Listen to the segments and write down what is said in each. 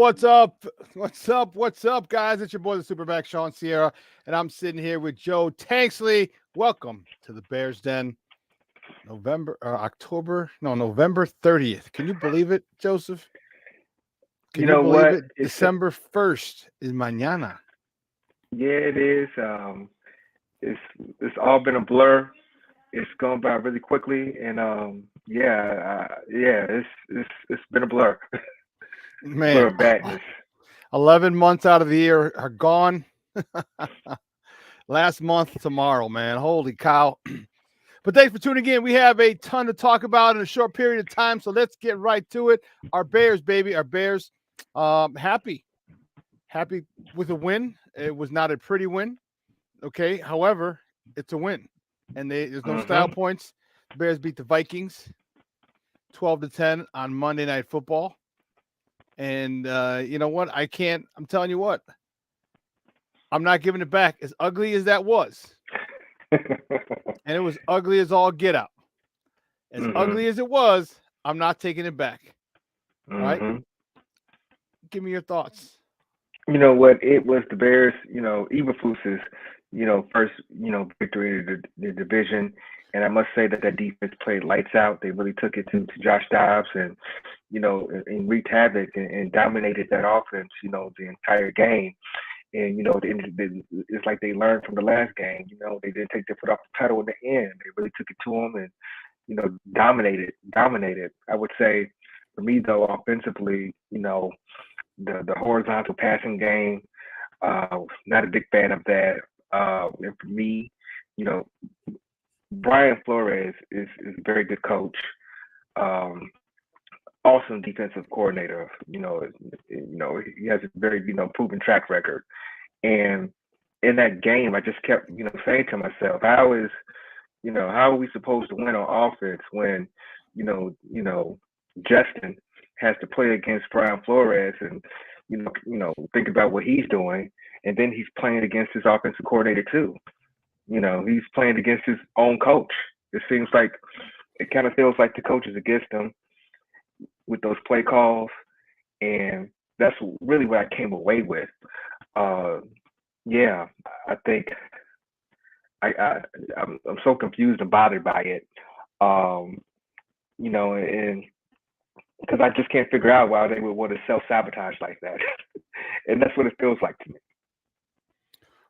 What's up? What's up? What's up, guys? It's your boy, the Superback Sean Sierra, and I'm sitting here with Joe Tanksley. Welcome to the Bears Den. November 30th. Can you believe it, Joseph? Can You you know believe what? it? December 1st is mañana. Yeah, it is. It's it's all been a blur. It's gone by really quickly, and it's been a blur, blur Man, of badness. 11 months out of the year are gone. Last month tomorrow, man. Holy cow. But thanks for tuning in. We have a ton to talk about in a short period of time, so let's get right to it. Our Bears, baby, our Bears, happy with a win. It was not a pretty win, okay. However, it's a win, and there's no style Hmm. points. The Bears beat the Vikings 12-10 on Monday Night Football, and you know what? I'm telling you what. I'm not giving it back. As ugly as that was, and it was ugly as all get out. As Hmm. ugly as it was, I'm not taking it back. All right. Hmm. Give me your thoughts. You know what? It was the Bears. Eberflus's, first, victory in the division, and I must say that defense played lights out. They really took it to Josh Dobbs and and wreaked havoc and dominated that offense. The entire game. And it's like they learned from the last game. They didn't take their foot off the pedal in the end. They really took it to them and dominated. I would say for me though, offensively, the horizontal passing game. Not a big fan of that. And for me, you know, Brian Flores is a very good coach. Um, Awesome defensive coordinator. He has a very proven track record. And in that game, I just kept saying to myself, how are we supposed to win on offense when Justin has to play against Brian Flores and think about what he's doing, and then he's playing against his offensive coordinator too. He's playing against his own coach. It seems like it kind of feels like the coach is against him with those play calls, and that's really what I came away with. Uh, yeah, I think I I'm so confused and bothered by it. Um, and because I just can't figure out why they would want to self sabotage like that, and that's what it feels like to me.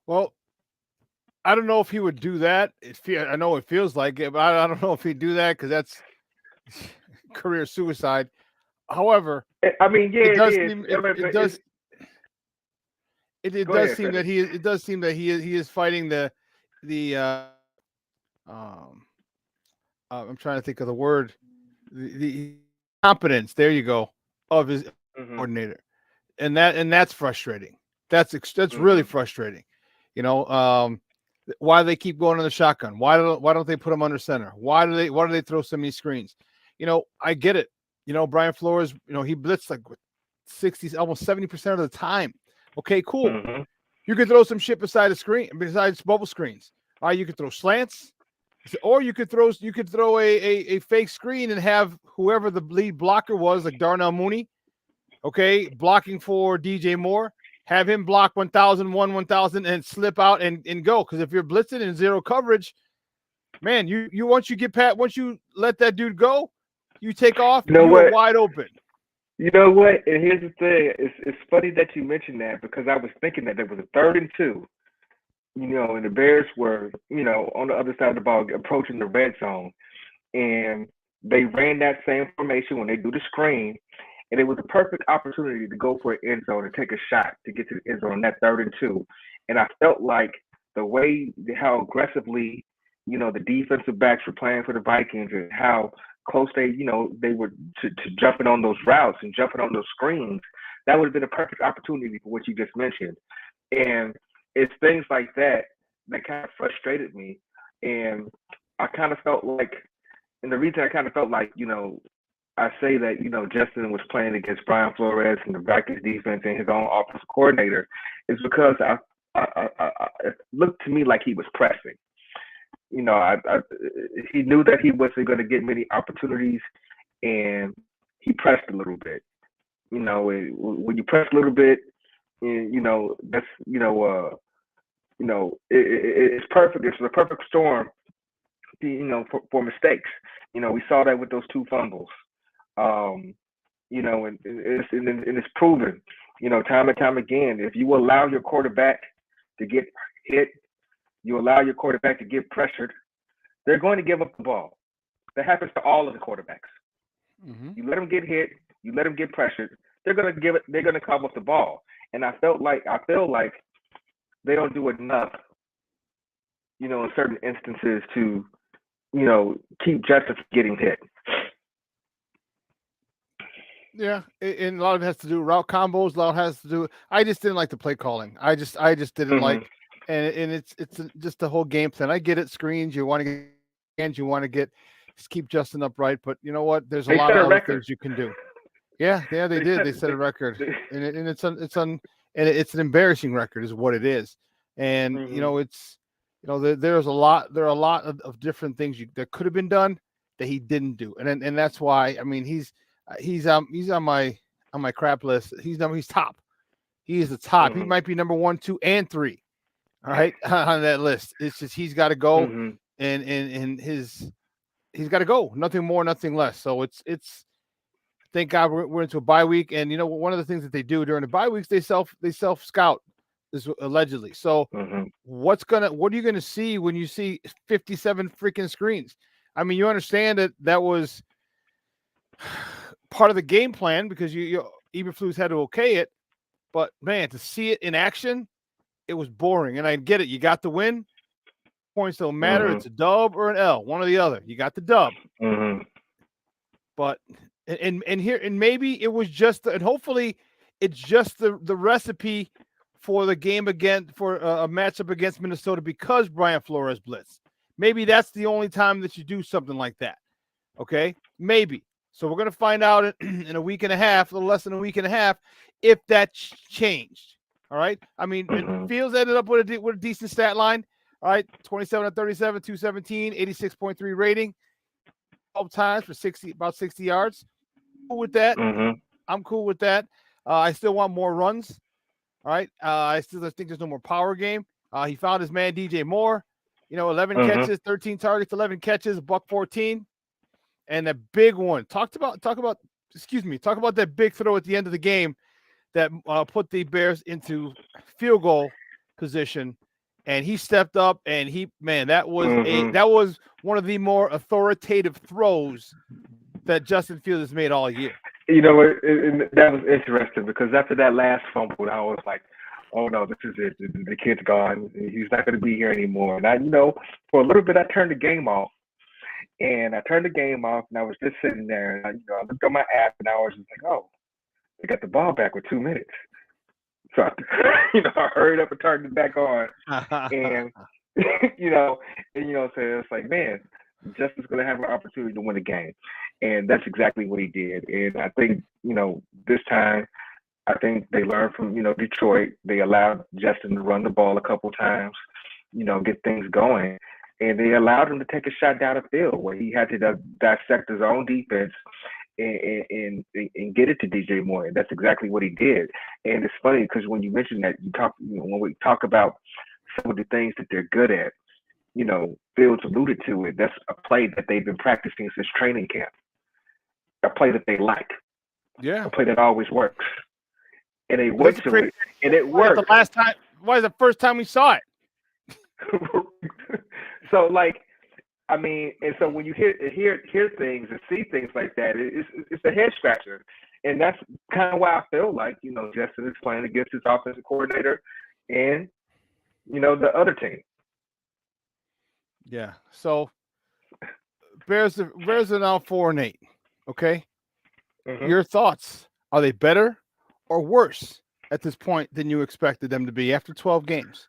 Well, I don't know if he would do that. I know it feels like it, but I don't know if he'd do that because that's career suicide. However, I mean, it yeah, it does is. seem I mean, it but it's does it go does ahead, seem finish. that he is fighting the um I'm trying to think of the word, the competence. There you go, of his Mhm. coordinator, and that's frustrating. That's really Mhm. frustrating. You know, why do they keep going on the shotgun? Why don't they put him under center? Why do they throw so many screens? I get it. Brian Flores, he blitzed like 60, almost 70% of the time. Okay, cool. Mhm. You could throw some shit beside the screen, besides bubble screens. All right, you could throw slants, or you could throw a fake screen and have whoever the lead blocker was, like Darnell Mooney, okay, blocking for DJ Moore. Have him block 1000 and slip out and go. Because if you're blitzing in zero coverage, man, you once you let that dude go, you take off, You know you are what? wide open. You know what? And here's the thing. It's funny that you mentioned that because I was thinking that there was a third and two. And the Bears were on the other side of the ball approaching the red zone, and they ran that same formation when they do the screen, and it was a perfect opportunity to go for an end zone and take a shot to get to the end zone on that third and two. And I felt like the way how aggressively, the defensive backs were playing for the Vikings and how close they were to jumping on those routes and jumping on those screens, that would have been a perfect opportunity for what you just mentioned. And it's things like that that kind of frustrated me. And I kind of felt like, and the reason I kind of felt like, I say that, Justin was playing against Brian Flores and the Vikings defense and his own offensive coordinator is because it looked to me like he was pressing. He knew that he wasn't going to get many opportunities and he pressed a little bit. when you press a little bit, that's it's perfect. It's the perfect storm, for mistakes. We saw that with those two fumbles. Um, and it's proven, time and time again. If you allow your quarterback to get hit, you allow your quarterback to get pressured, they're going to give up the ball. That happens to all of the quarterbacks. Mm-hmm. You let them get hit, you let them get pressured, they're going to give it. They're going to cover up the ball. And I feel like they don't do enough, in certain instances to, keep Justice getting hit. Yeah, and a lot of it has to do with route combos. A lot has to do. I just didn't like the play calling. I just didn't Mm-hmm. like, and it's just the whole game plan. I get it. Screens. You want to get hands. You want to just keep Justin upright. But you know what? There's a They lot set of a other record. things you can do. Yeah, they They did. set They set a record, they, and it's an embarrassing record, is what it is. And mm-hmm. there's there are a lot of different things that could have been done that he didn't do, and that's why. I mean, he's on my crap list. He's top. He is the top. He Mm-hmm. might be number 1, 2, and 3. All right, on that list. It's just he's got to go, Mm-hmm. and he's got to go. Nothing more, nothing less. So it's thank God we're into a bye week, and one of the things that they do during the bye weeks, they self scout, is allegedly. So Mm-hmm. what are you gonna see when you see 57 freaking screens? I mean, you understand that was part of the game plan because you Eberflus had to okay it, but man, to see it in action, it was boring. And I get it. You got the win. Points don't matter. Mm-hmm. It's a dub or an L, one or the other. You got the dub. Mm-hmm. But and maybe it was just and hopefully it's just the recipe for the game for a matchup against Minnesota because Brian Flores blitzed. Maybe that's the only time that you do something like that. Okay, maybe. So we're gonna find out in a week and a half, a little less than a week and a half, if that changed. All right. I mean, Mm-hmm. Fields ended up with a decent stat line. All right, 27 of 37, 217, 86.3 rating, 12 times for about 60 yards. Cool with that. Mm-hmm. I'm cool with that. I still want more runs. All right. I still think there's no more power game. He found his man DJ Moore. 11 Mm-hmm. catches, 13 targets, 11 catches, $114. And a big one. Talk about that big throw at the end of the game that put the Bears into field goal position. And he stepped up, and that was one of the more authoritative throws that Justin Fields has made all year. That was interesting because after that last fumble, I was like, "Oh no, this is it. The kid's gone. He's not going to be here anymore." And for a little bit, I turned the game off, and I was just sitting there, and I looked on my app, and I was just like, "Oh, they got the ball back with 2 minutes." So I hurried up and turned it back on, and so it's like, man, Justin's going to have an opportunity to win the game, and that's exactly what he did. And I think this time, I think they learned from Detroit. They allowed Justin to run the ball a couple times, get things going, and they allowed him to take a shot down the field where he had to dissect his own defense and get it to DJ Moore. And that's exactly what he did. And it's funny because when you mention that, when we talk about some of the things that they're good at, Fields alluded to it. That's a play that they've been practicing since training camp. A play that they like. Yeah. A play that always works. And they went to it, and it worked. The last time, why is the first time we saw it? So, and so when you hear things and see things like that, it's a head scratcher, and that's kind of why I feel like Justin is playing against his offensive coordinator and the other team. Yeah. So Bears are now 4-8. Okay. Mm-hmm. Your thoughts? Are they better or worse at this point than you expected them to be after 12 games?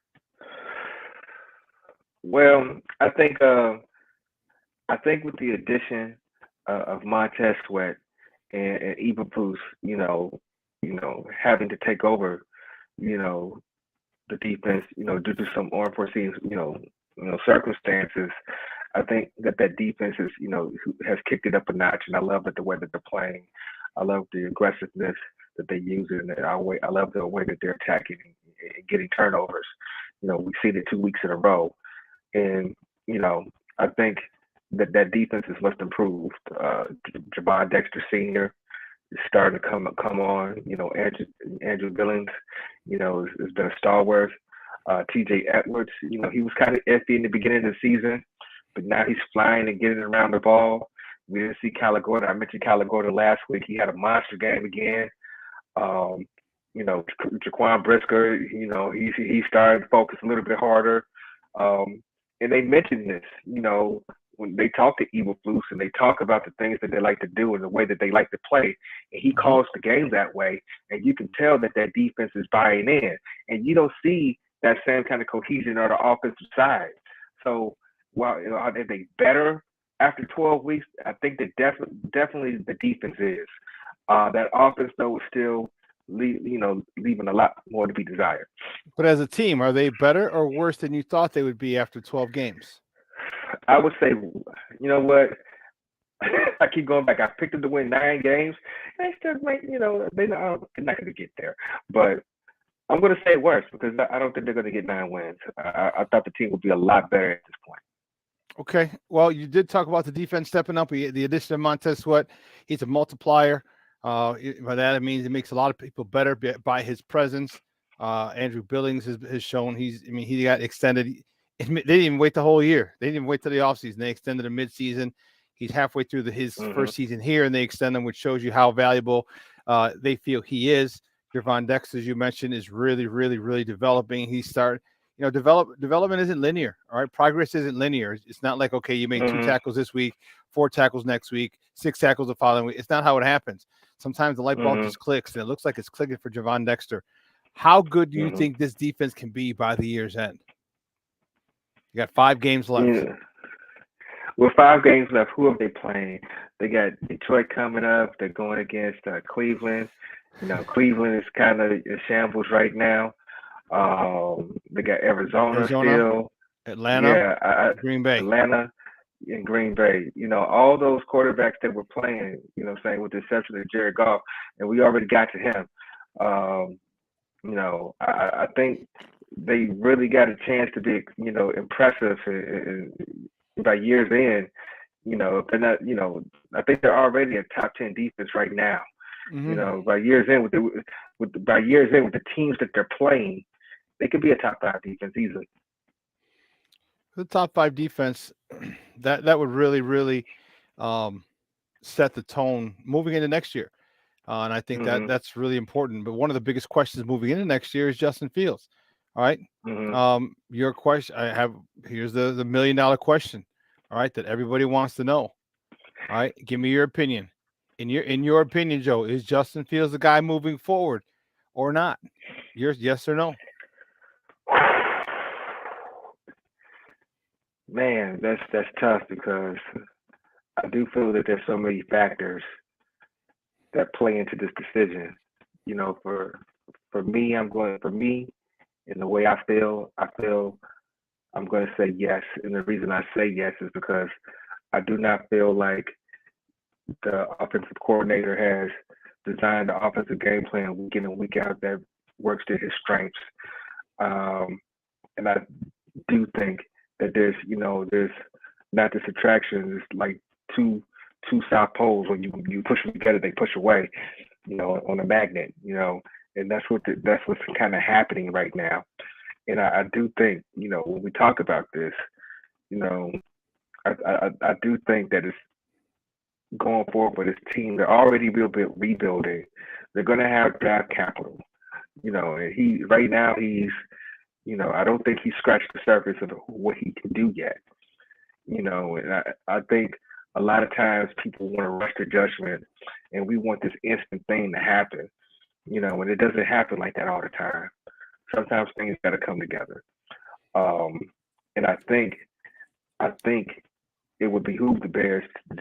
Well, I think with the addition of Montez Sweat and Eberflus, having to take over, the defense, due to some unforeseen, circumstances, I think that defense has kicked it up a notch, and I love the way that they're playing. I love the aggressiveness that they use it. And I love the way that they're attacking and getting turnovers. We've seen it 2 weeks in a row. And, I think that defense is much improved. Javon Dexter Sr. is starting to come on. Andrew Billings, has been a stalwart. TJ Edwards, he was kind of iffy in the beginning of the season, but now he's flying and getting around the ball. We didn't see Kyler Gordon. I mentioned Kyler Gordon last week. He had a monster game again. Jaquan Brisker, he started to focus a little bit harder. And they mentioned this, when they talk to Eberflus and they talk about the things that they like to do and the way that they like to play. And he calls the game that way. And you can tell that defense is buying in. And you don't see that same kind of cohesion on the offensive side. So, are they better after 12 weeks? I think that definitely the defense is. That offense, though, is still leaving a lot more to be desired. But as a team, are they better or worse than you thought they would be after 12 games? I would say, you know what? I keep going back. I picked them to win 9 games. They still might, they're not going to get there. But I'm going to say worse because I don't think they're going to get 9 wins. I thought the team would be a lot better at this point. Okay. Well, you did talk about the defense stepping up. The addition of Montez Sweat, he's a multiplier. By that, it means it makes a lot of people better by his presence. Andrew Billings has shown he got extended. They didn't even wait the whole year. They didn't even wait till the offseason. They extended him midseason. He's halfway through his first season here, and they extend him, which shows you how valuable they feel he is. Javon Dexter, as you mentioned, is really, really, really developing. He started, development isn't linear. All right, progress isn't linear. It's not like, okay, you made 2 tackles this week, 4 tackles next week, 6 tackles the following week. It's not how it happens. Sometimes the light bulb just clicks, and it looks like it's clicking for Javon Dexter. How good do you think this defense can be by the year's end? You got 5 games left. Yeah. With 5 games left, who are they playing? They got Detroit coming up. They're going against Cleveland. Cleveland is kind of in shambles right now. They got Arizona still. Atlanta, Green Bay. Atlanta and Green Bay. All those quarterbacks that were playing, saying with the exception of Jared Goff, and we already got to him. I think they really got a chance to be, impressive by year's end. If they're not, I think they're already a top 10 defense right now. By year's end with the teams that they're playing, they could be a top 5 defense easily. The top 5 defense, that would really, really set the tone moving into next year. And I think that's really important. But one of the biggest questions moving into next year is Justin Fields. All right. Your question, here's the $1 million question. All right. That everybody wants to know. All right. Give me your opinion. In your opinion, Joe, is Justin Fields the guy moving forward or not? Yes or no? Man, that's tough because I do feel that there's so many factors that play into this decision. For me and the way I feel I'm going to say yes. And the reason I say yes is because I do not feel like the offensive coordinator has designed the offensive game plan week in and week out that works to his strengths. And I do think that there's not this attraction. It's like two south poles. When you push them together, they push away, on a magnet, and that's what's kind of happening right now. And I do think, when we talk about this, I do think that it's going forward for this team. They're already rebuilding. They're going to have draft capital, and he's I don't think he's scratched the surface of what he can do yet, and I think a lot of times people want to rush to judgment and we want this instant thing to happen, and it doesn't happen like that all the time. Sometimes things got to come together. And I think it would behoove the Bears to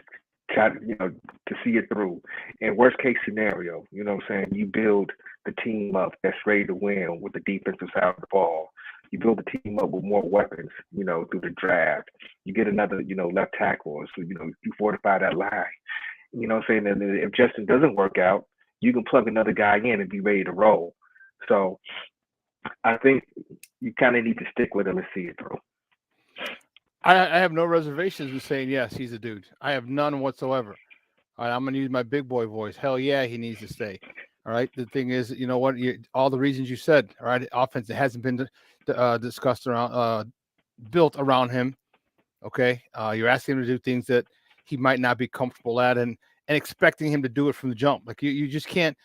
try to see it through. In worst case scenario, you build the team up that's ready to win with the defensive side of the ball. You build the team up with more weapons, through the draft. You get another, left tackle. So, you fortify that line. And if Justin doesn't work out, you can plug another guy in and be ready to roll. So I think you kind of need to stick with him and see it through. I have no reservations with saying yes, he's a dude. I have none whatsoever. All right, I'm going to use my big boy voice. Hell yeah, he needs to stay. All right. The thing is, you know what? All the reasons you said. All right, offense it hasn't been discussed around, built around him. Okay, you're asking him to do things that he might not be comfortable at, and expecting him to do it from the jump. Like you just can't.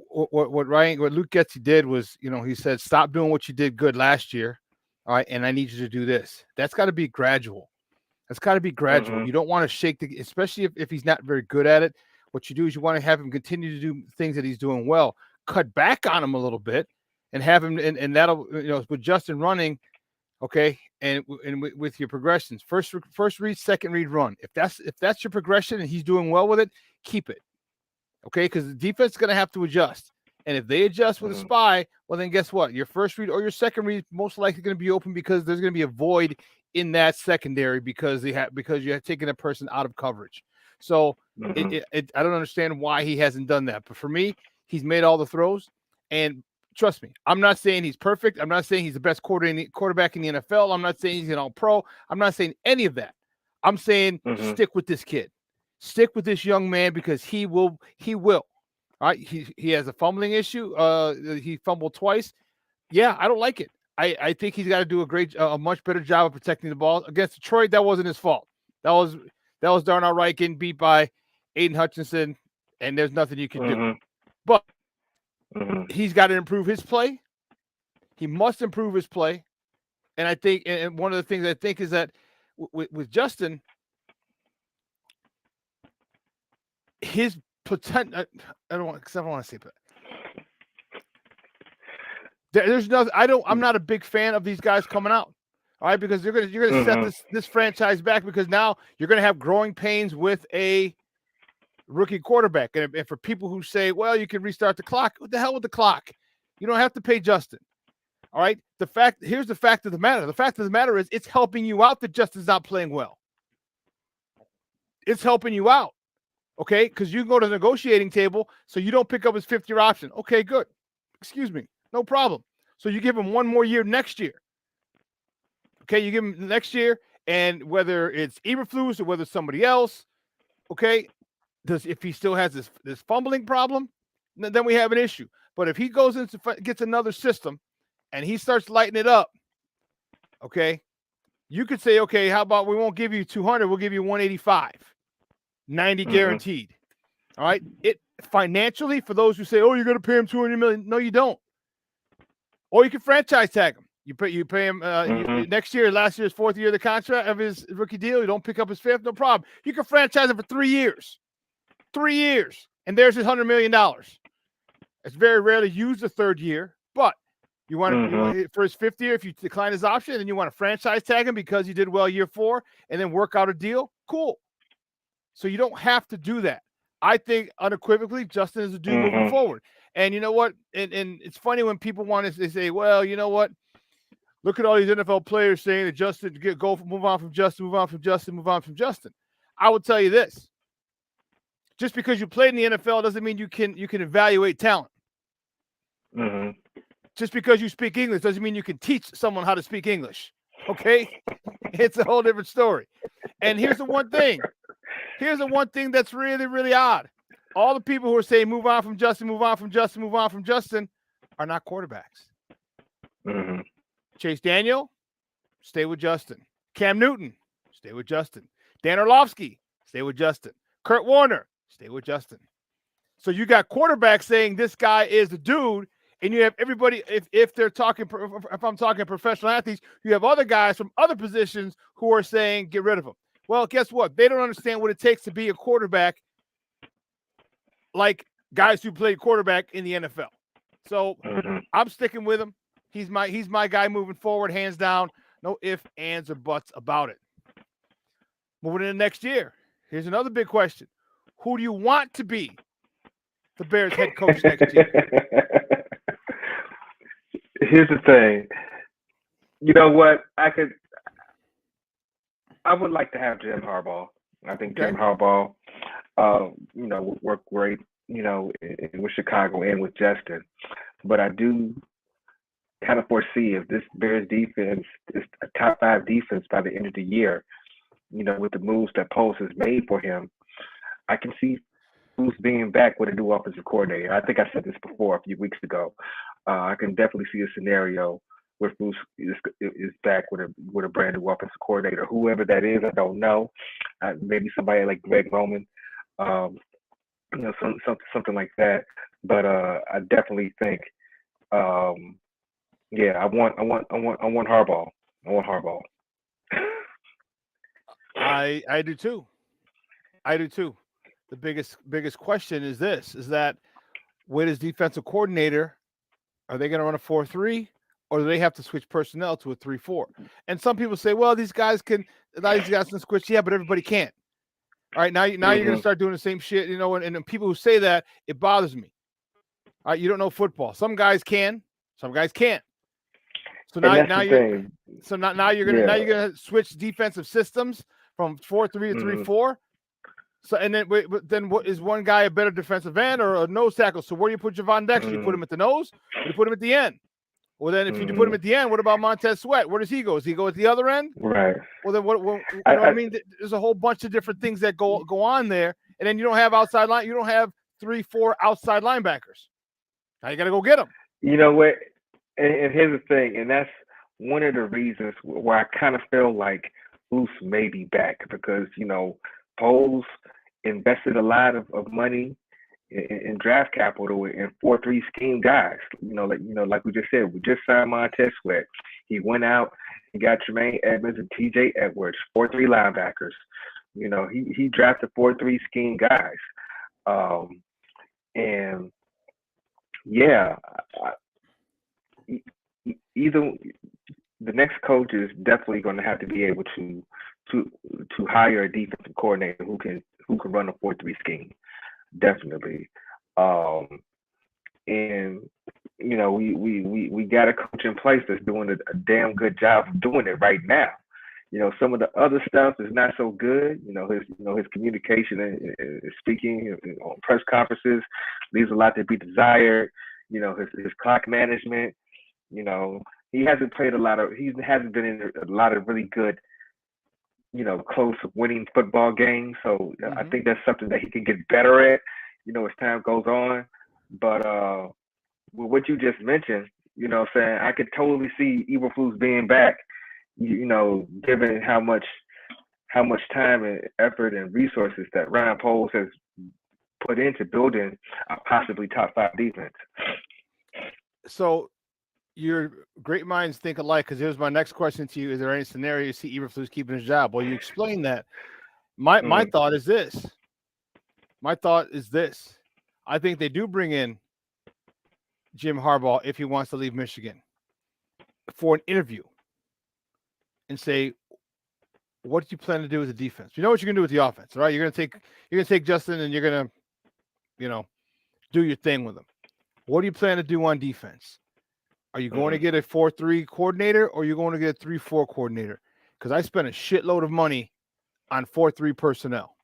What Luke Getzey did was, he said, stop doing what you did good last year. All right, and I need you to do this. That's got to be gradual. That's got to be gradual. Mm-hmm. You don't want to shake especially if he's not very good at it. What you do is you want to have him continue to do things that he's doing well. Cut back on him a little bit, and have him, and that'll, with Justin running, okay, and with your progressions, first read, second read, run. If that's your progression and he's doing well with it, keep it, okay, because the defense is going to have to adjust. And if they adjust with a spy, well, then guess what? Your first read or your second read is most likely going to be open because there's going to be a void in that secondary because you have taken a person out of coverage. So I don't understand why he hasn't done that. But for me, he's made all the throws. And trust me, I'm not saying he's perfect. I'm not saying he's the best quarterback in the NFL. I'm not saying he's an all-pro. I'm not saying any of that. I'm saying stick with this kid. Stick with this young man because he will. All right, he has a fumbling issue. He fumbled twice. Yeah, I don't like it. I think he's got to do a much better job of protecting the ball against Detroit. That wasn't his fault. That was Darnell Wright getting beat by Aiden Hutchinson, and there's nothing you can do. But he's got to improve his play. He must improve his play, and I think, and one of the things I think is that with Justin, his potential. I don't want to say, but there's nothing. I'm not a big fan of these guys coming out. All right, because you're gonna set this franchise back because now you're gonna have growing pains with a rookie quarterback. And for people who say, well, you can restart the clock, what the hell with the clock? You don't have to pay Justin. All right. Here's the fact of the matter. The fact of the matter is it's helping you out that Justin's not playing well. It's helping you out. Okay, because you can go to the negotiating table, so you don't pick up his fifth-year option. Okay, good. Excuse me, no problem. So you give him one more year next year. Okay, you give him next year, and whether it's Eberflus or whether it's somebody else, okay, if he still has this fumbling problem, then we have an issue. But if he goes gets another system, and he starts lighting it up, okay, you could say, okay, how about we won't give you 200, we'll give you 185. 90 guaranteed. All right. It financially, for those who say, oh, you're going to pay him $200 million. No, you don't. Or you can franchise tag him. You pay him next year, last year's fourth year of the contract of his rookie deal. You don't pick up his fifth, no problem. You can franchise him for 3 years. 3 years. And there's his $100 million. It's very rarely used the third year, but you want to, for his fifth year, if you decline his option and you want to franchise tag him because he did well year 4 and then work out a deal, cool. So you don't have to do that. I think unequivocally, Justin is a dude moving forward. And you know what? And it's funny when people they say, well, you know what? Look at all these NFL players saying that Justin move on from Justin, move on from Justin, move on from Justin. I will tell you this. Just because you played in the NFL doesn't mean you can evaluate talent. Just because you speak English doesn't mean you can teach someone how to speak English. Okay? It's a whole different story. And here's the one thing. Here's the one thing that's really, really odd. All the people who are saying move on from Justin, move on from Justin, move on from Justin are not quarterbacks. Chase Daniel, stay with Justin. Cam Newton, stay with Justin. Dan Orlovsky, stay with Justin. Kurt Warner, stay with Justin. So you got quarterbacks saying this guy is the dude, and you have everybody, if I'm talking professional athletes, you have other guys from other positions who are saying get rid of him. Well, guess what? They don't understand what it takes to be a quarterback like guys who played quarterback in the NFL. So I'm sticking with him. He's my guy moving forward, hands down. No ifs, ands, or buts about it. Moving into next year, here's another big question. Who do you want to be the Bears head coach next year? Here's the thing. You know what? I would like to have Jim Harbaugh. I think Jim Harbaugh, would work great with Chicago and with Justin. But I do kind of foresee if this Bears defense is a top 5 defense by the end of the year, with the moves that Poles has made for him, I can see Bruce being back with a new offensive coordinator. I think I said this before a few weeks ago. I can definitely see a scenario where Bruce is back with a brand new offensive coordinator. Whoever that is, I don't know. Maybe somebody like Greg Roman, something like that. But I definitely think, I want Harbaugh. I want Harbaugh. I do too. I do too. The biggest question is this: is that with his defensive coordinator, are they going to run a 4-3, or do they have to switch personnel to a 3-4? And some people say, well, these guys can switch. Yeah, but everybody can't. All right, now you're going to start doing the same shit, and people who say that, it bothers me. All right, you don't know football. Some guys can, some guys can't. So now you're gonna switch defensive systems from 4-3 to 3-4. So and then what is one guy a better defensive end or a nose tackle? So where do you put Javon Dexter? You put him at the nose, or you put him at the end? Well, then if you put him at the end, what about Montez Sweat? Where does he go? Does he go at the other end? Right. Well, then what I mean? There's a whole bunch of different things that go on there, and then you don't have outside line. You don't have 3-4 outside linebackers. Now you got to go get them. You know what? And here's the thing, and that's one of the reasons where I kind of feel like Bruce may be back because Poles invested a lot of money in draft capital and 4-3 scheme guys. Like we just said, we just signed Montez Sweat. He went out and got Tremaine Edmonds and T.J. Edwards, 4-3 linebackers. He drafted 4-3 scheme guys. And yeah, either the next coach is definitely going to have to be able to hire a defensive coordinator who can run a 4-3 scheme, definitely. And we got a coach in place that's doing a damn good job of doing it right now. Some of the other stuff is not so good. His communication and speaking on press conferences leaves a lot to be desired. His clock management. He hasn't played he hasn't been in a lot of really good, close winning football games. So I think that's something that he can get better at, as time goes on. But with what you just mentioned, I could totally see Eberflus being back, given how much time and effort and resources that Ryan Poles has put into building a possibly top 5 defense. So your great minds think alike, because here's my next question to you. Is there any scenario you see Eberflus keeping his job? Well, you explained that. My thought is this. I think they do bring in Jim Harbaugh if he wants to leave Michigan for an interview and say, what do you plan to do with the defense? You know what you're gonna do with the offense, right? You're gonna take Justin and you're gonna, do your thing with him. What do you plan to do on defense? Are you going to get a 4-3 coordinator, or are you going to get a 3-4 coordinator? Because I spent a shitload of money on 4-3 personnel.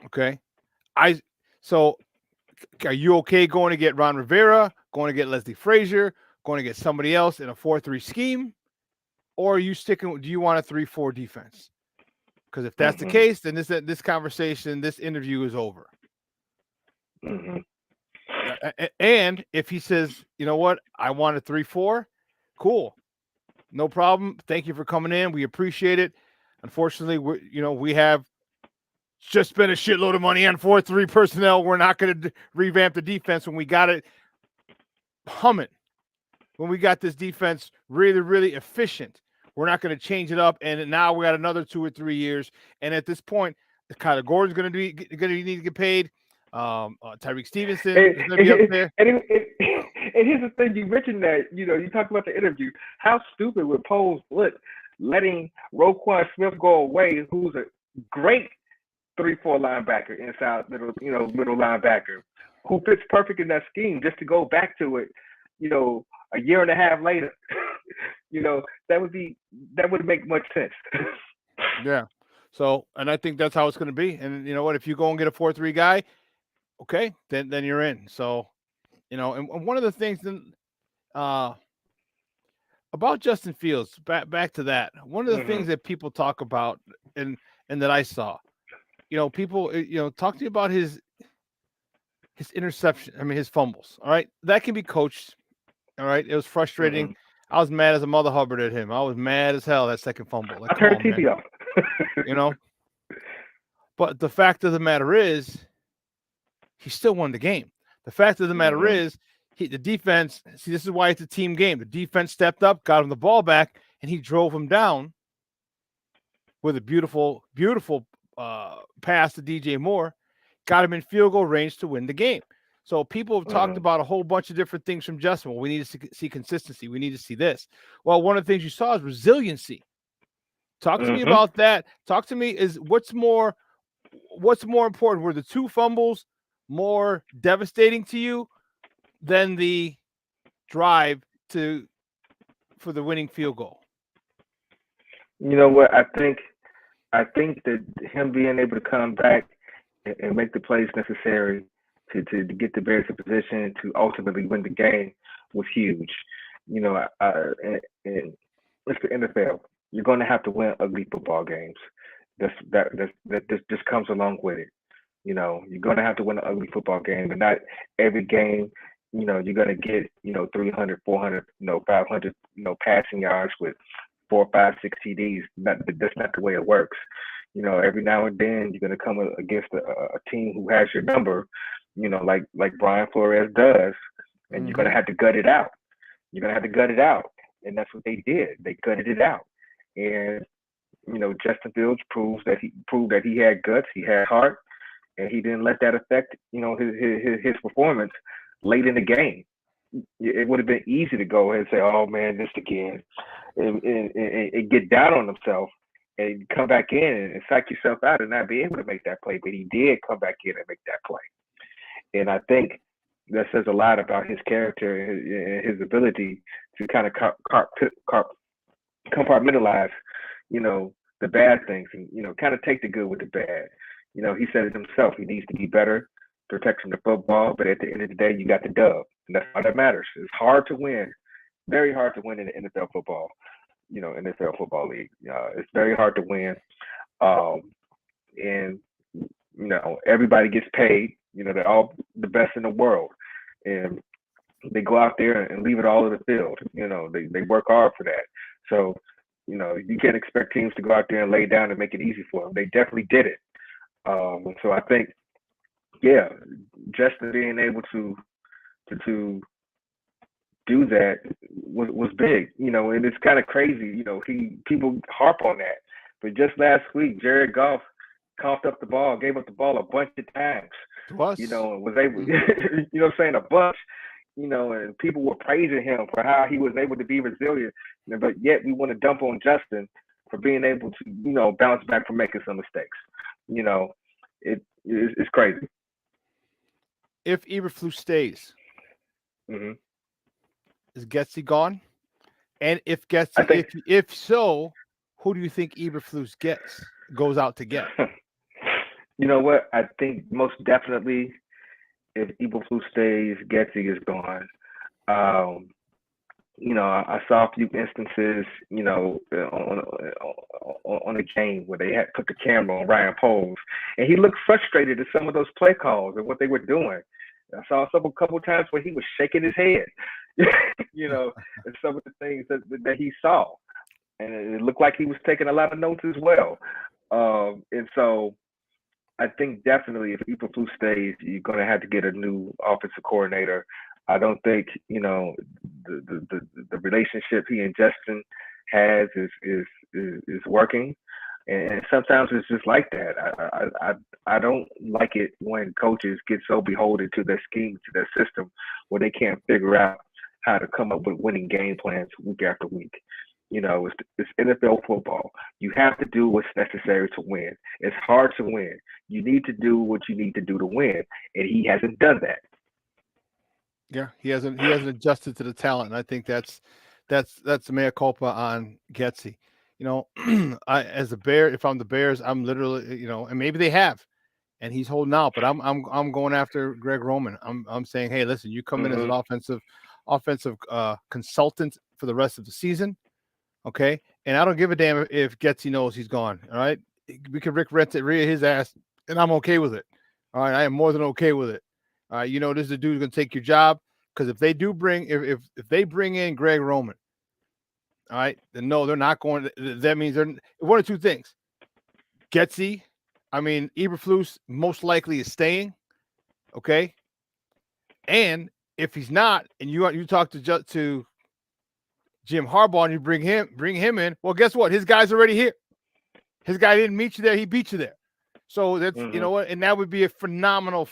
Okay. So are you okay going to get Ron Rivera, going to get Leslie Frazier, going to get somebody else in a 4-3 scheme? Or are you do you want a 3-4 defense? Because if that's the case, then this conversation, this interview is over. And if he says, you know what, I want a 3-4, cool. No problem. Thank you for coming in. We appreciate it. Unfortunately, we have just spent a shitload of money on 4-3 personnel. We're not going to revamp the defense when we got it humming. When we got this defense really, really efficient, we're not going to change it up. And now we got another 2 or 3 years. And at this point, Kyler Gordon's going to need to get paid. Tyreek Stevenson is going to be up there. And here's the thing: you mentioned that you talked about the interview. How stupid would Poles look letting Roquan Smith go away, who's a great 3-4 linebacker, inside middle linebacker, who fits perfect in that scheme, just to go back to it, a year and a half later. That would make much sense. Yeah. So, and I think that's how it's going to be. And you know what? If you go and get a 4-3 guy, okay, then you're in. So, and one of the things uh, about Justin Fields, back to that. One of the Mm-hmm. things that people talk about, and that I saw, people, talk to you about his interception. I mean, his fumbles. All right, that can be coached. All right, it was frustrating. Mm-hmm. I was mad as a mother Hubbard at him. I was mad as hell that second fumble. Like, I come turned on, the man. TV off. You know. But the fact of the matter is, he still won the game. The fact of the matter Mm-hmm. is, the defense. See, this is why it's a team game. The defense stepped up, got him the ball back, and he drove him down with a beautiful, beautiful pass to DJ Moore, got him in field goal range to win the game. So people have talked Mm-hmm. about a whole bunch of different things from Justin. Well, we need to see consistency. We need to see this. Well, one of the things you saw is resiliency. Talk to me Mm-hmm. about that. Talk to me is what's more important? Were the two fumbles more devastating to you than the drive for the winning field goal? You know what? I think that him being able to come back and make the plays necessary to get the Bears in position to ultimately win the game was huge. You know, and it's the NFL. You're going to have to win ugly football games. That just comes along with it. You know, you're going to have to win an ugly football game, and not every game. You're going to get 300, 400, 500, passing yards with 4, 5, 6 TDs. That's not the way it works. Every now and then you're going to come against a team who has your number, like Brian Flores does, and you're going to Mm-hmm. have to gut it out. You're going to have to gut it out, and that's what they did. They gutted it out, and Justin Fields proved that he had guts, he had heart, and he didn't let that affect his performance late in the game. It would have been easy to go ahead and say, "Oh man, this again," and get down on himself and come back in and psych yourself out and not be able to make that play. But he did come back in and make that play, and I think that says a lot about his character and his ability to kind of compartmentalize, the bad things and kind of take the good with the bad. He said it himself. He needs to be better protecting the football, but at the end of the day, you got the dub, and that's all that matters. It's hard to win, very hard to win in the NFL football. NFL football league. It's very hard to win, um, and everybody gets paid. They're all the best in the world, and they go out there and leave it all in the field. They work hard for that. So, you can't expect teams to go out there and lay down and make it easy for them. They definitely did it. So I think, yeah, Justin being able to do that was big. And it's kind of crazy. People harp on that, but just last week, Jared Goff coughed up the ball, gave up the ball a bunch of times. To us. And was able, Mm-hmm. saying a bunch. And people were praising him for how he was able to be resilient. But yet we want to dump on Justin for being able to, bounce back from making some mistakes. It's crazy. If Eberflus stays, Hmm. is Getsy gone? And if I Getsy, think, if so, who do you think Eberflus goes out to get? you know what? I think most definitely if Eberflus stays, Getsy is gone. Um, I saw a few instances, on a game where they had put the camera on Ryan Poles, and he looked frustrated at some of those play calls and what they were doing. I saw a couple of times where he was shaking his head, and some of the things that he saw, and it looked like he was taking a lot of notes as well. And so I think definitely if Eberflus stays, you're going to have to get a new offensive coordinator. I don't think the relationship he and Justin has is working, and sometimes it's just like that. I don't like it when coaches get so beholden to their scheme, to their system, where they can't figure out how to come up with winning game plans week after week. It's NFL football. You have to do what's necessary to win. It's hard to win. You need to do what you need to do to win, and he hasn't done that. Yeah, he hasn't adjusted to the talent, and I think that's the mea culpa on Getsy. as a Bear, if I'm the Bears, I'm literally, and maybe they have, and he's holding out, but I'm going after Greg Roman. I'm saying, hey, listen, you come in as an Mm-hmm. offensive consultant for the rest of the season, okay? And I don't give a damn if Getsy knows he's gone. All right, we can Rick Renteria his ass, and I'm okay with it. All right, I am more than okay with it. All right, this is the dude who's gonna take your job, because if they do bring if they bring in Greg Roman, all right, then no, they're not going. That means they're one of two things. Getsy, Eberflus most likely is staying. Okay, and if he's not, and you talk to Jim Harbaugh and you bring him in, well, guess what? His guy's already here. His guy didn't meet you there; he beat you there. So that's Mm-hmm. what, and that would be a phenomenal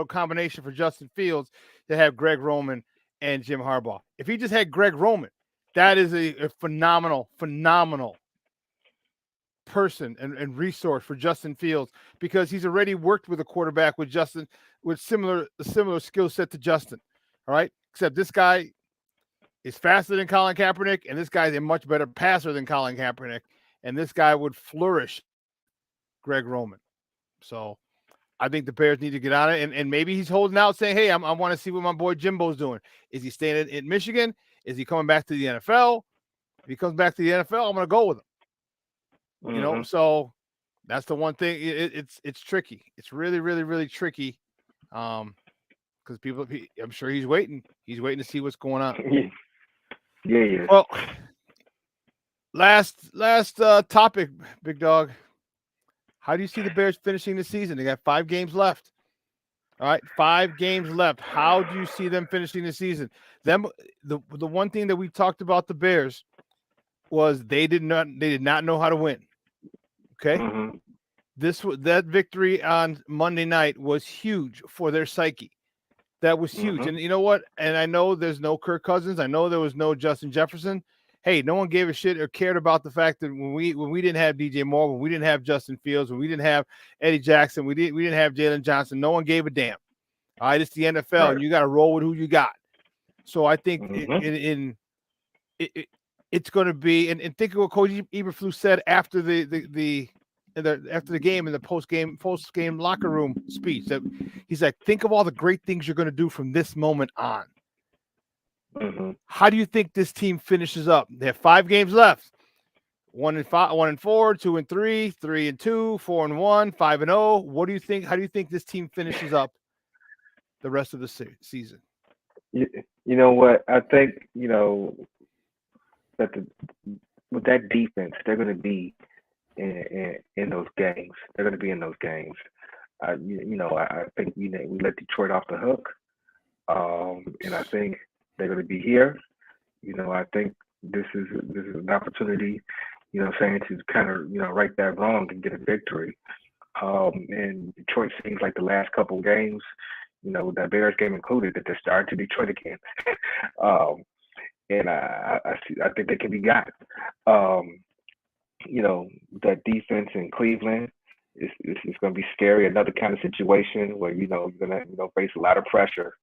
combination for Justin Fields to have Greg Roman and Jim Harbaugh. If he just had Greg Roman, that is a phenomenal person and resource for Justin Fields, because he's already worked with a quarterback with Justin with similar skill set to Justin. All right. Except this guy is faster than Colin Kaepernick, and this guy's a much better passer than Colin Kaepernick. And this guy would flourish Greg Roman. So I think the Bears need to get on it. And maybe he's holding out saying, hey, I want to see what my boy Jimbo's doing. Is he staying in Michigan? Is he coming back to the NFL? If he comes back to the NFL, I'm going to go with him. Mm-hmm. So that's the one thing. It's tricky. It's really, really, really tricky. Because I'm sure he's waiting. He's waiting to see what's going on. Yeah. Well, last topic, big dog. How do you see the Bears finishing the season? They got 5 games left. All right, 5 games left. How do you see them finishing the season? The one thing that we talked about the Bears was they did not know how to win. Okay. Mm-hmm. That victory on Monday night was huge for their psyche. That was huge. Mm-hmm. And you know what? And I know there's no Kirk Cousins. I know there was no Justin Jefferson. Hey, no one gave a shit or cared about the fact that when we didn't have DJ Moore, when we didn't have Justin Fields, when we didn't have Eddie Jackson, we didn't have Jalen Johnson. No one gave a damn. All right, it's the NFL, Right. and you got to roll with who you got. So I think Mm-hmm. it's going to be, and think of what Coach Eberflus said after after the game in the post game locker room speech, that he's like, think of all the great things you're going to do from this moment on. Mm-hmm. How do you think this team finishes up? They have 5 games left. 1-5, 1-4, 2-3, 3-2, 4-1, 5-0. What do you think? How do you think this team finishes up the rest of the season? You know what? I think that with that defense, they're going to be in those games. They're going to be in those games. I think we let Detroit off the hook, and I think they're going to be here. I think this is an opportunity. Saying to kind of right that wrong and get a victory. And Detroit seems like the last couple games, that Bears game included, that they're starting to Detroit again. um, and I think they can be got. Um, that defense in Cleveland is going to be scary. Another kind of situation where you're going to face a lot of pressure.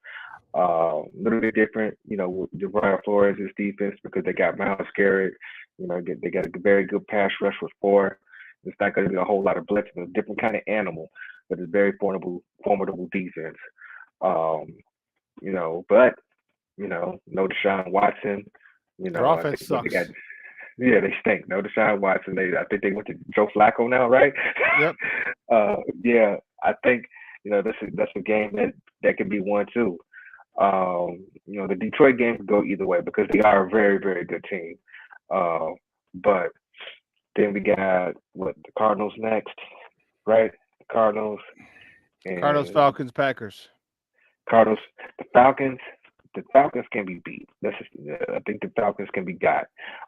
A little bit different, with Brian Flores' defense, because they got Miles Garrett. They got a very good pass rush with 4. It's not going to be a whole lot of blitzing. A different kind of animal, but it's very formidable defense. Um, but no Deshaun Watson. Their I offense think what they got. sucks. Yeah, they stink. No Deshaun Watson. I think they went to Joe Flacco now, right? Yep. Yeah, I think that's a game that could be won too. The Detroit game could go either way because they are a very, very good team. But then we got the Cardinals next, right? The Cardinals Cardinals, and Falcons, Packers. Cardinals, the Falcons. The Falcons can be beat. I think the Falcons can be got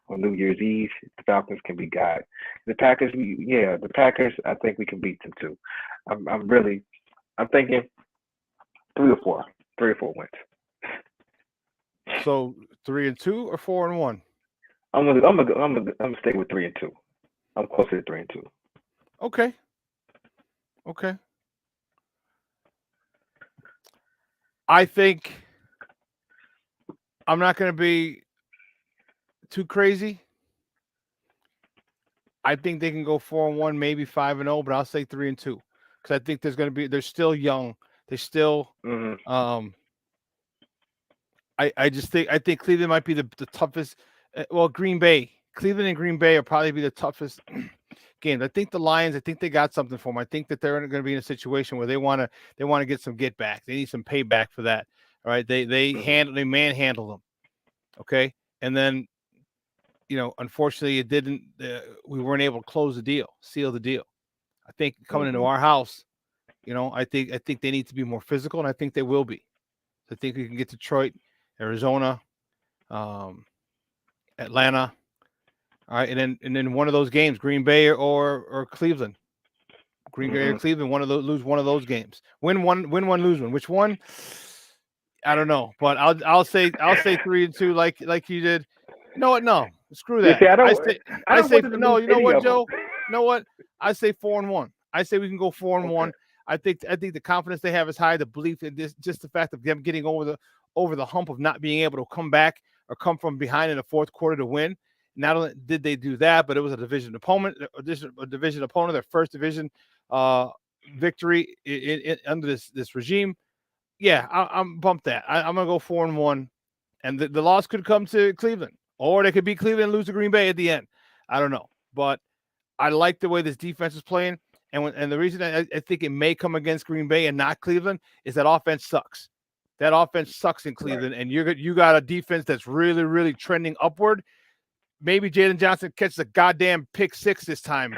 on New Year's Eve. The Falcons can be got. The Packers, the Packers. I think we can beat them too. I'm thinking 3 or 4 wins. So 3-2 or 4-1? I'm gonna stay with 3-2. I'm closer to 3-2. Okay. I think I'm not going to be too crazy. I think they can go 4-1, maybe 5-0, but I'll say 3-2 because I think they're still young. They're still. Mm-hmm. I think Cleveland might be the toughest. Well, Cleveland and Green Bay will probably be the toughest games. I think the Lions. I think they got something for them. I think that they're going to be in a situation where they want to get some get back. They need some payback for that. All right, they manhandle them. Okay, and then unfortunately, it didn't. We weren't able to seal the deal. I think coming into our house, I think they need to be more physical, and I think they will be. I think we can get Detroit, Arizona, Atlanta. All right, and then one of those games, Green Bay or Cleveland. Green Bay or Cleveland, lose one of those games. Win one, lose one. Which one? I don't know, but I'll say 3-2 like you did. You know what? No, screw that. See, I I don't say want them to no. lose You know any what, of them. Joe? You know what? I say 4-1. I say we can go 4-1. Okay. I think the confidence they have is high. The belief in this, just the fact of them getting over the hump of not being able to come back or come from behind in the fourth quarter to win. Not only did they do that, but it was a division opponent, their first division victory under this regime. Yeah, I'm bumped that. I'm gonna go 4-1, and the loss could come to Cleveland, or they could beat Cleveland and lose to Green Bay at the end. I don't know, but I like the way this defense is playing, and the reason I think it may come against Green Bay and not Cleveland is that offense sucks. That offense sucks in Cleveland, and you got a defense that's really, really trending upward. Maybe Jaden Johnson catches a goddamn pick six this time.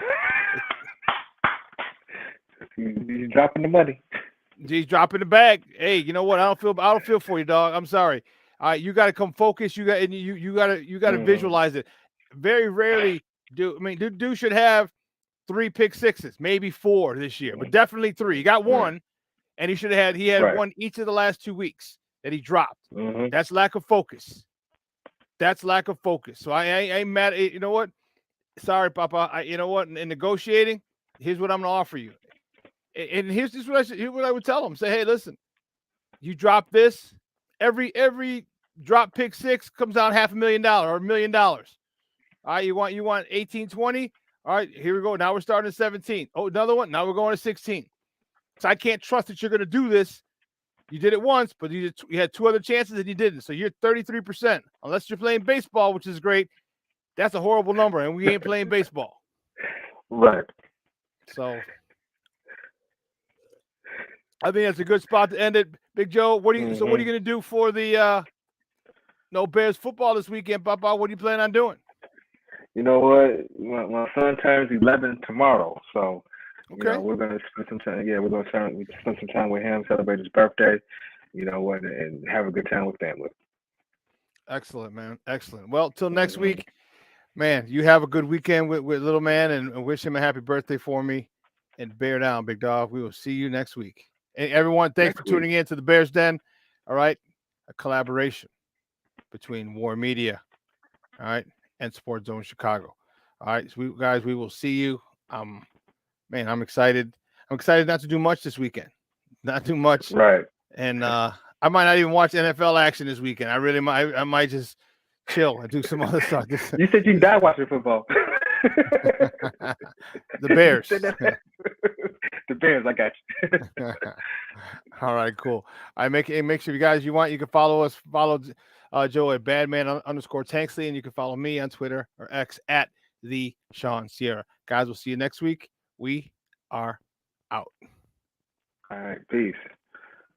He's dropping the money. He's dropping the bag. Hey, you know what? I don't feel for you, dog. I'm sorry. All right, you got to come focus. You got to visualize it. Very rarely dude should have 3 pick sixes, maybe 4 this year, but definitely 3. He got 1, and he had 1 each of the last 2 weeks that he dropped. Mm-hmm. That's lack of focus. So I ain't mad. You know what? Sorry, Papa. You know what? In negotiating, here's what I'm gonna offer you. And here's what I would tell them. Say, hey, listen, you drop this, every drop pick 6 comes out $500,000 or $1 million. All right, you want 18, 20? All right, here we go. Now we're starting at 17. Oh, another one. Now we're going to 16. So I can't trust that you're going to do this. You did it once, but you had 2 other chances and you didn't. So you're 33%. Unless you're playing baseball, which is great. That's a horrible number, and we ain't playing baseball. Right. So I think that's a good spot to end it. Big Joe, what are you going to do for the Bears football this weekend, Papa? What are you planning on doing? You know what? My son turns 11 tomorrow, so we're gonna spend some time. Yeah, we're gonna spend some time with him, celebrate his birthday. You know what, and have a good time with family. Excellent, man. Excellent. Well, till next week, man. You have a good weekend with little man, and wish him a happy birthday for me. And bear down, big dog. We will see you next week. And everyone, thanks for tuning in to the Bears Den. All right, a collaboration between War Media, all right, and Sports Zone Chicago. All right, so we will see you. Man, I'm excited. I'm excited not to do much this weekend. Not too much. Right. And I might not even watch NFL action this weekend. I really might. I might just chill and do some other stuff. You said you died watching football. The Bears. The Bears, I got you. All right, cool. I make sure you guys you can follow us. Follow Joe at Badman_Tanksley, and you can follow me on Twitter or X at the Sean Sierra. Guys, we'll see you next week. We are out. All right, peace.